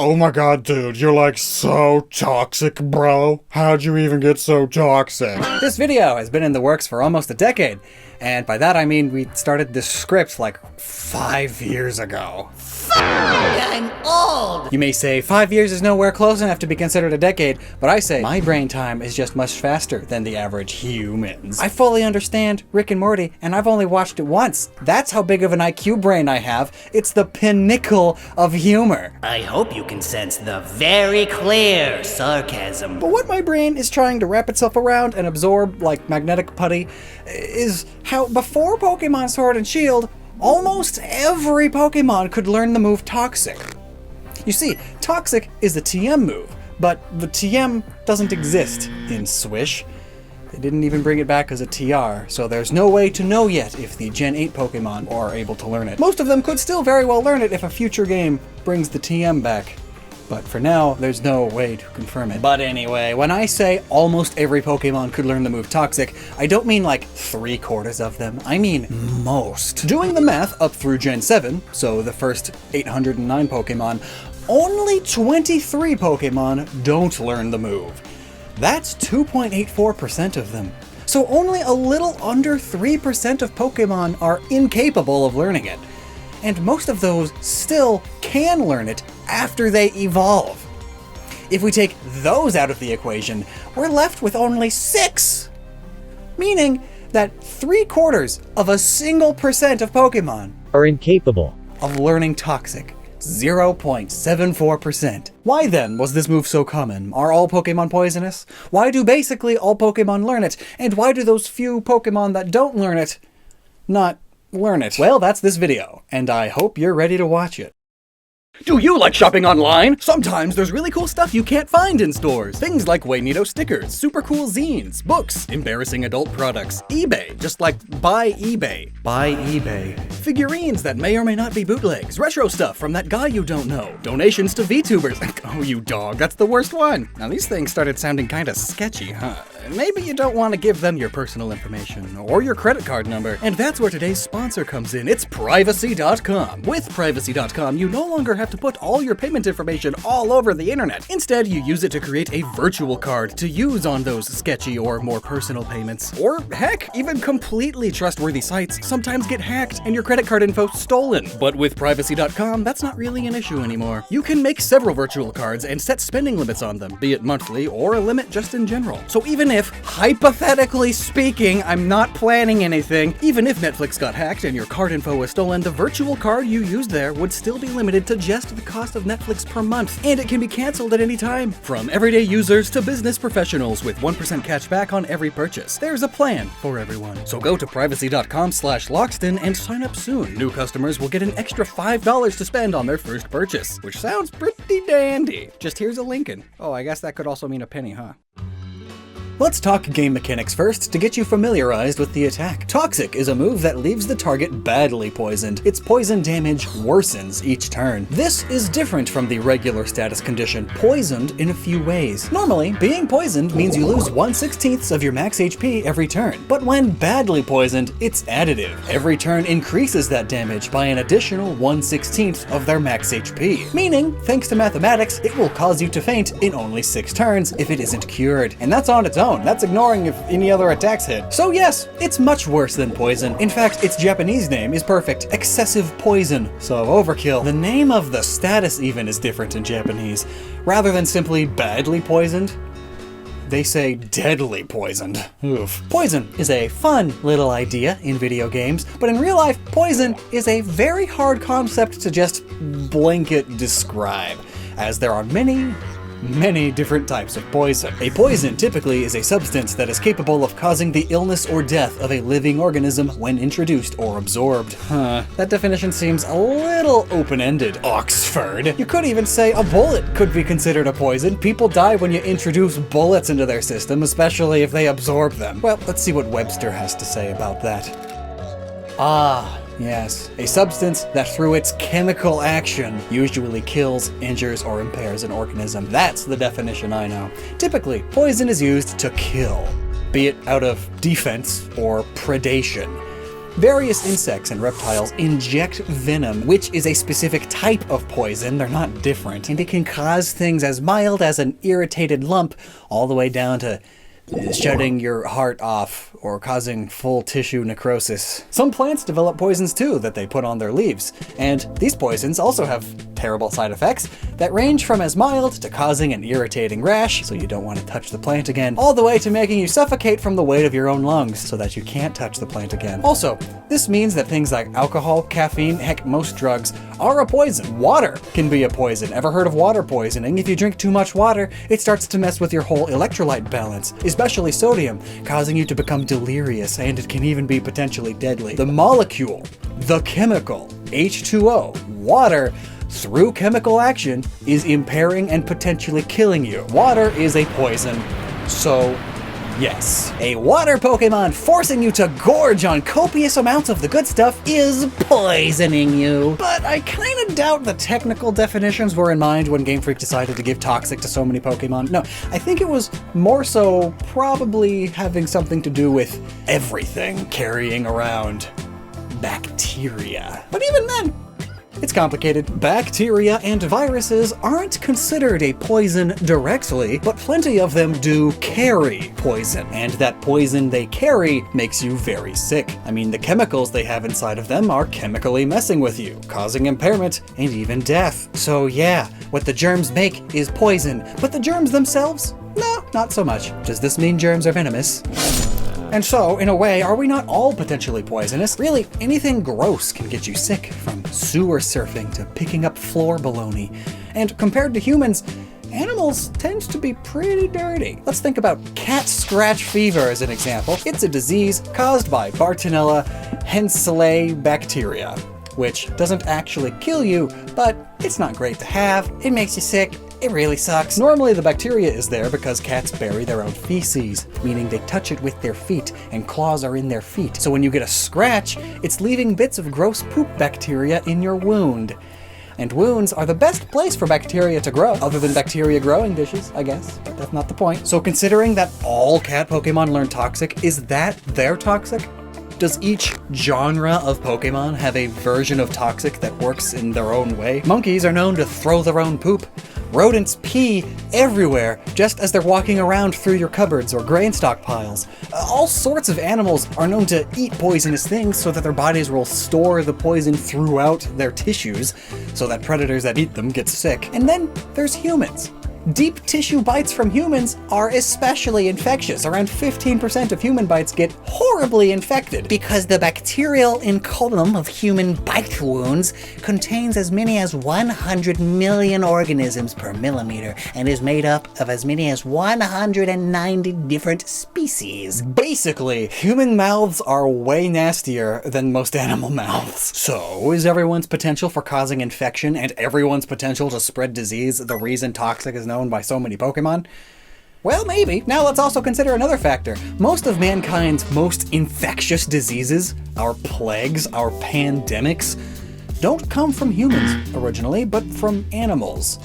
Oh my god, dude, you're like so toxic, bro. How'd you even get so toxic? This video has been in the works for almost a decade, and by that I mean we started this script like 5 years ago. I'm old! You may say 5 years is nowhere close enough to be considered a decade, but I say my brain time is just much faster than the average humans. I fully understand Rick and Morty, and I've only watched it once. That's how big of an IQ brain I have. It's the pinnacle of humor. I hope you can sense the very clear sarcasm. But what my brain is trying to wrap itself around and absorb like magnetic putty is how before Pokemon Sword and Shield, almost every Pokemon could learn the move Toxic. You see, Toxic is a TM move, but the TM doesn't exist in Swish. They didn't even bring it back as a TR, so there's no way to know yet if the Gen 8 Pokemon are able to learn it. Most of them could still very well learn it if a future game brings the TM back. But for now, there's no way to confirm it. But anyway, when I say almost every Pokemon could learn the move Toxic, I don't mean like 3/4 of them, I mean most. Doing the math up through Gen 7, so the first 809 Pokemon, only 23 Pokemon don't learn the move. That's 2.84% of them. So only a little under 3% of Pokemon are incapable of learning it. And most of those still can learn it after they evolve. If we take those out of the equation, we're left with only 6. Meaning that 3/4 of a single percent of Pokemon are incapable of learning Toxic. 0.74%. Why then was this move so common? Are all Pokemon poisonous? Why do basically all Pokemon learn it? And why do those few Pokemon that don't learn it not learn it? Well, that's this video, and I hope you're ready to watch it. Do you like shopping online? Sometimes there's really cool stuff you can't find in stores. Things like way neato stickers, super cool zines, books, embarrassing adult products, eBay, just like buy eBay. Buy eBay. Figurines that may or may not be bootlegs, retro stuff from that guy you don't know, donations to VTubers. Oh, you dog, that's the worst one. Now these things started sounding kinda sketchy, huh? Maybe you don't want to give them your personal information or your credit card number. And that's where today's sponsor comes in. It's Privacy.com. With Privacy.com, you no longer have to put all your payment information all over the internet. Instead, you use it to create a virtual card to use on those sketchy or more personal payments. Or heck, even completely trustworthy sites sometimes get hacked and your credit card info stolen. But with Privacy.com, that's not really an issue anymore. You can make several virtual cards and set spending limits on them, be it monthly or a limit just in general. So even if, hypothetically speaking, I'm not planning anything, even if Netflix got hacked and your card info was stolen, the virtual card you used there would still be limited to just the cost of Netflix per month, and it can be canceled at any time. From everyday users to business professionals with 1% cash back on every purchase. There's a plan for everyone. So go to privacy.com/Lockston and sign up soon. New customers will get an extra $5 to spend on their first purchase, which sounds pretty dandy. Just here's a Lincoln. Oh, I guess that could also mean a penny, huh? Let's talk game mechanics first to get you familiarized with the attack. Toxic is a move that leaves the target badly poisoned. Its poison damage worsens each turn. This is different from the regular status condition, poisoned in a few ways. Normally, being poisoned means you lose 1/16 of your max HP every turn. But when badly poisoned, it's additive. Every turn increases that damage by an additional 1/16 of their max HP. Meaning, thanks to mathematics, it will cause you to faint in only 6 turns if it isn't cured. And that's on its own. That's ignoring if any other attacks hit. So yes, it's much worse than poison. In fact, its Japanese name is perfect. Excessive poison. So overkill. The name of the status even is different in Japanese. Rather than simply badly poisoned, they say deadly poisoned. Oof. Poison is a fun little idea in video games, but in real life, poison is a very hard concept to just blanket describe, as there are many different types of poison. A poison typically is a substance that is capable of causing the illness or death of a living organism when introduced or absorbed. That definition seems a little open-ended, Oxford. You could even say a bullet could be considered a poison. People die when you introduce bullets into their system, especially if they absorb them. Well, let's see what Webster has to say about that. Yes, a substance that through its chemical action usually kills, injures, or impairs an organism. That's the definition I know. Typically, poison is used to kill, be it out of defense or predation. Various insects and reptiles inject venom, which is a specific type of poison. They're not different. And it can cause things as mild as an irritated lump all the way down to shutting your heart off or causing full tissue necrosis. Some plants develop poisons too that they put on their leaves, and these poisons also have terrible side effects that range from as mild to causing an irritating rash, so you don't want to touch the plant again, all the way to making you suffocate from the weight of your own lungs so that you can't touch the plant again. Also, this means that things like alcohol, caffeine, heck, most drugs are a poison. Water can be a poison. Ever heard of water poisoning? If you drink too much water, it starts to mess with your whole electrolyte balance, especially sodium, causing you to become delirious, and it can even be potentially deadly. The molecule, the chemical, H2O, water, through chemical action, is impairing and potentially killing you. Water is a poison, so yes. A water Pokemon forcing you to gorge on copious amounts of the good stuff is poisoning you. But I kinda doubt the technical definitions were in mind when Game Freak decided to give Toxic to so many Pokemon. No, I think it was more so probably having something to do with everything carrying around bacteria. But even then, it's complicated. Bacteria and viruses aren't considered a poison directly, but plenty of them do carry poison, and that poison they carry makes you very sick. I mean, the chemicals they have inside of them are chemically messing with you, causing impairment and even death. So yeah, what the germs make is poison, but the germs themselves? No, not so much. Does this mean germs are venomous? And so, in a way, are we not all potentially poisonous? Really, anything gross can get you sick, from sewer surfing to picking up floor baloney. And compared to humans, animals tend to be pretty dirty. Let's think about cat scratch fever as an example. It's a disease caused by Bartonella henselae bacteria, which doesn't actually kill you, but it's not great to have. It makes you sick. It really sucks. Normally the bacteria is there because cats bury their own feces, meaning they touch it with their feet and claws are in their feet. So when you get a scratch, it's leaving bits of gross poop bacteria in your wound. And wounds are the best place for bacteria to grow, other than bacteria growing dishes, I guess, but that's not the point. So considering that all cat Pokemon learn Toxic, is that their Toxic? Does each genre of Pokemon have a version of Toxic that works in their own way? Monkeys are known to throw their own poop. Rodents pee everywhere, just as they're walking around through your cupboards or grain stockpiles. All sorts of animals are known to eat poisonous things so that their bodies will store the poison throughout their tissues, so that predators that eat them get sick. And then there's humans. Deep tissue bites from humans are especially infectious. Around 15% of human bites get horribly infected because the bacterial enculum of human bite wounds contains as many as 100 million organisms per millimeter and is made up of as many as 190 different species. Basically, human mouths are way nastier than most animal mouths. So, is everyone's potential for causing infection and everyone's potential to spread disease the reason Toxic is known by so many Pokemon? Well, maybe. Now let's also consider another factor. Most of mankind's most infectious diseases, our plagues, our pandemics, don't come from humans originally, but from animals.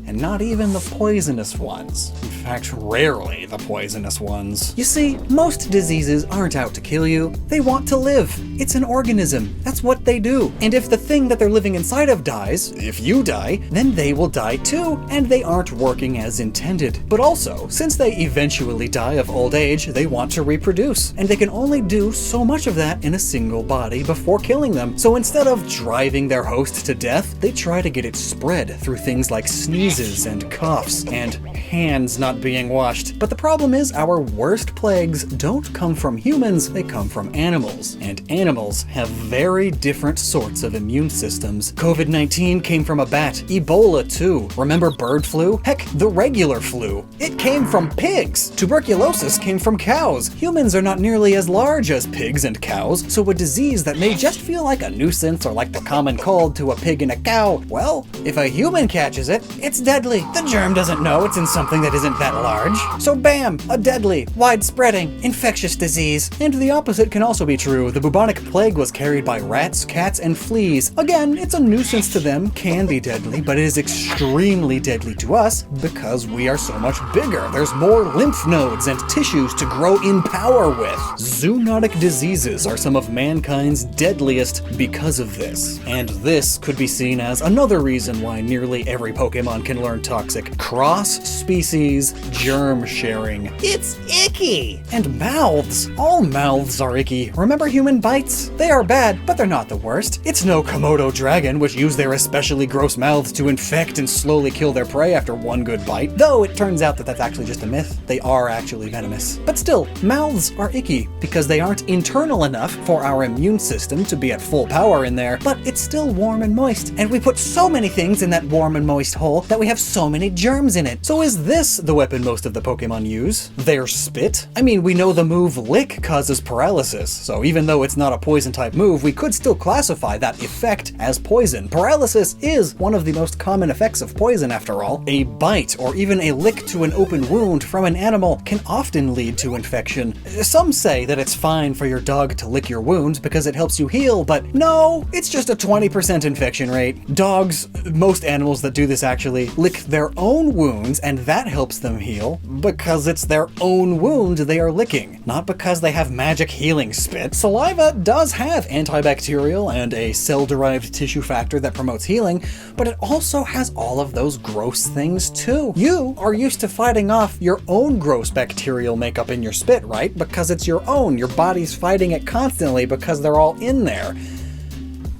And not even the poisonous ones. In fact, rarely the poisonous ones. You see, most diseases aren't out to kill you. They want to live. It's an organism. That's what they do. And if the thing that they're living inside of dies, if you die, then they will die too, and they aren't working as intended. But also, since they eventually die of old age, they want to reproduce. And they can only do so much of that in a single body before killing them. So instead of driving their host to death, they try to get it spread through things like sneezes and coughs and hands not being washed. But the problem is our worst plagues don't come from humans, they come from animals. And animals have very different sorts of immune systems. COVID-19 came from a bat. Ebola too. Remember bird flu? Heck, the regular flu. It came from pigs. Tuberculosis came from cows. Humans are not nearly as large as pigs and cows, so a disease that may just feel like a nuisance or like the common cold to a pig and a cow, well, if a human catches it, it's deadly. The germ doesn't know it's in something that isn't that large. So bam, a deadly, wide-spreading, infectious disease. And the opposite can also be true. The bubonic plague was carried by rats, cats, and fleas. Again, it's a nuisance to them, can be deadly, but it is extremely deadly to us because we are so much bigger. There's more lymph nodes and tissues to grow in power with. Zoonotic diseases are some of mankind's deadliest because of this. And this could be seen as another reason why nearly every Pokemon can learn Toxic. Cross-species germ sharing. It's icky! And mouths. All mouths are icky. Remember human bites? They are bad, but they're not the worst. It's no Komodo dragon, which use their especially gross mouths to infect and slowly kill their prey after one good bite. Though it turns out that that's actually just a myth. They are actually venomous. But still, mouths are icky because they aren't internal enough for our immune system to be at full power in there, but it's still warm and moist. And we put so many things in that warm and moist hole that we have so many germs in it. So is this the weapon most of the Pokemon use? Their spit? I mean, we know the move Lick causes paralysis, so even though it's not a poison type move, we could still classify that effect as poison. Paralysis is one of the most common effects of poison after all. A bite or even a lick to an open wound from an animal can often lead to infection. Some say that it's fine for your dog to lick your wounds because it helps you heal, but no, it's just a 20% infection rate. Dogs, most animals that do this actually, lick their own wounds and that helps them heal because it's their own wound they are licking, not because they have magic healing spit. Saliva does have antibacterial and a cell-derived tissue factor that promotes healing, but it also has all of those gross things too. You are used to fighting off your own gross bacterial makeup in your spit, right? Because it's your own. Your body's fighting it constantly because they're all in there.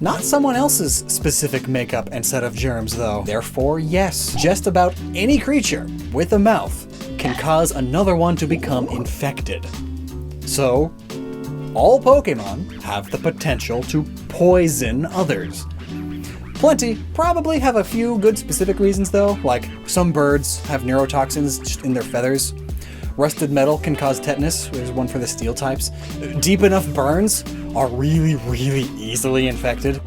Not someone else's specific makeup and set of germs, though. Therefore, yes, just about any creature with a mouth can cause another one to become infected. So, all Pokemon have the potential to poison others. Plenty probably have a few good specific reasons though, like some birds have neurotoxins just in their feathers. Rusted metal can cause tetanus, there's one for the steel types. Deep enough burns are really easily infected.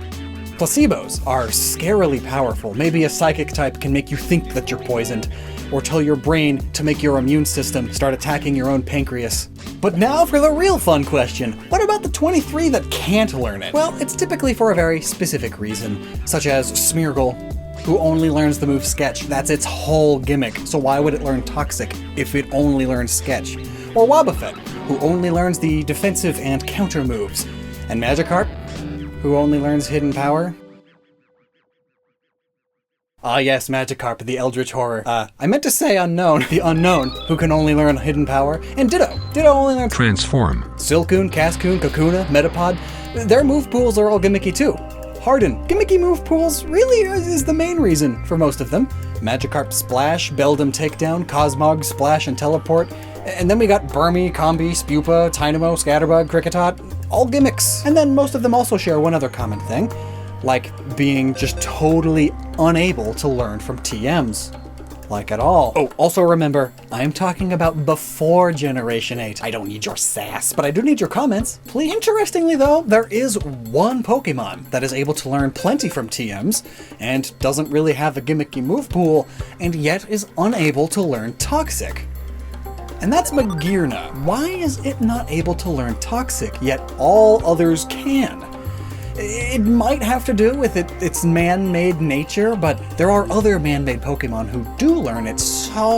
Placebos are scarily powerful. Maybe a psychic type can make you think that you're poisoned, or tell your brain to make your immune system start attacking your own pancreas. But now for the real fun question. What about the 23 that can't learn it? Well, it's typically for a very specific reason, such as Smeargle, who only learns the move Sketch. That's its whole gimmick, so why would it learn Toxic if it only learns Sketch? Or Wobbuffet, who only learns the defensive and counter moves. And Magikarp, who only learns Hidden Power. Ah yes, Magikarp, the Eldritch Horror. I meant to say Unknown. The Unknown, who can only learn Hidden Power. And Ditto. Ditto only learns Transform. Silcoon, Cascoon, Kakuna, Metapod. Their move pools are all gimmicky too. Harden. Gimmicky move pools really is the main reason for most of them. Magikarp Splash, Beldum Takedown, Cosmog, Splash and Teleport. And then we got Burmy, Combi, Spupa, Tynamo, Scatterbug, Kricketot. All gimmicks. And then most of them also share one other common thing, like being just totally unable to learn from TMs. Like at all. Oh, also remember, I'm talking about before Generation 8. I don't need your sass, but I do need your comments. Please. Interestingly though, there is one Pokemon that is able to learn plenty from TMs, and doesn't really have a gimmicky move pool, and yet is unable to learn Toxic. And that's Magearna. Why is it not able to learn Toxic, yet all others can? It might have to do with its man-made nature, but there are other man-made Pokemon who do learn it, so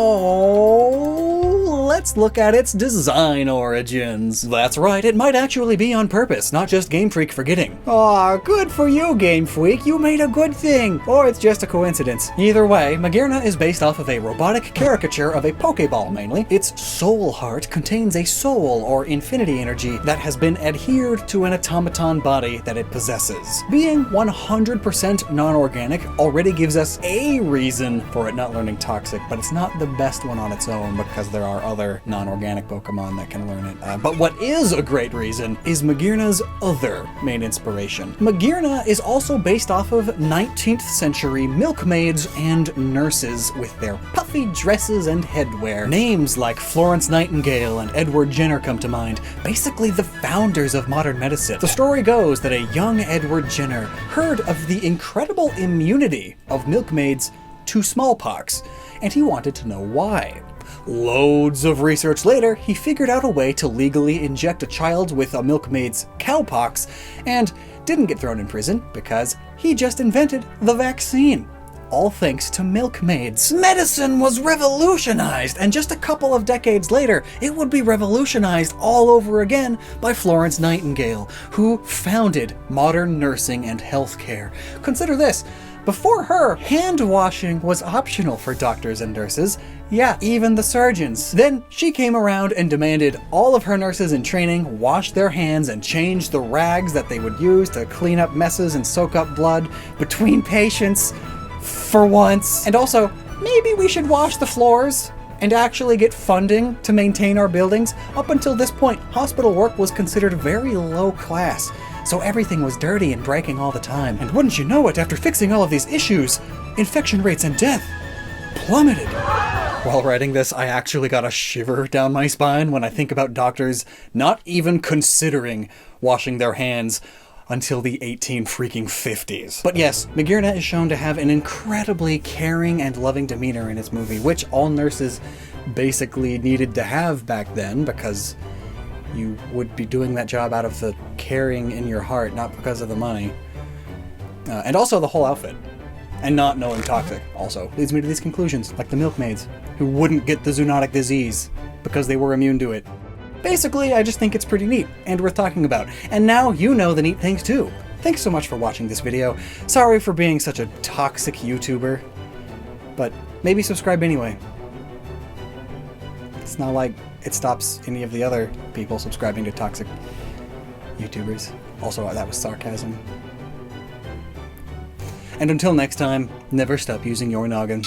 let's look at its design origins. That's right, it might actually be on purpose, not just Game Freak forgetting. Aw, good for you, Game Freak, you made a good thing! Or it's just a coincidence. Either way, Magearna is based off of a robotic caricature of a Pokeball mainly. Its soul heart contains a soul, or infinity energy, that has been adhered to an automaton body that it possesses. Being 100% non-organic already gives us a reason for it not learning Toxic, but it's not the best one on its own because there are other non-organic Pokemon that can learn it. But what is a great reason is Magearna's other main inspiration. Magearna is also based off of 19th century milkmaids and nurses with their puffy dresses and headwear. Names like Florence Nightingale and Edward Jenner come to mind, basically the founders of modern medicine. The story goes that a young Edward Jenner heard of the incredible immunity of milkmaids to smallpox, and he wanted to know why. Loads of research later, he figured out a way to legally inject a child with a milkmaid's cowpox, and didn't get thrown in prison because he just invented the vaccine. All thanks to milkmaids. Medicine was revolutionized, and just a couple of decades later, it would be revolutionized all over again by Florence Nightingale, who founded modern nursing and healthcare. Consider this. Before her, hand washing was optional for doctors and nurses. Yeah, even the surgeons. Then she came around and demanded all of her nurses in training wash their hands and change the rags that they would use to clean up messes and soak up blood between patients. For once. And also, maybe we should wash the floors and actually get funding to maintain our buildings. Up until this point, hospital work was considered very low class, so everything was dirty and breaking all the time. And wouldn't you know it, after fixing all of these issues, infection rates and death plummeted. While writing this, I actually got a shiver down my spine when I think about doctors not even considering washing their hands until the 18-freaking-50s. But yes, Magearna is shown to have an incredibly caring and loving demeanor in his movie, which all nurses basically needed to have back then, because you would be doing that job out of the caring in your heart, not because of the money. And also the whole outfit. And not knowing toxic also leads me to these conclusions, like the milkmaids, who wouldn't get the zoonotic disease because they were immune to it. Basically, I just think it's pretty neat and worth talking about. And now you know the neat things too. Thanks so much for watching this video. Sorry for being such a toxic YouTuber, but maybe subscribe anyway. It's not like it stops any of the other people subscribing to toxic YouTubers. Also, that was sarcasm. And until next time, never stop using your noggin.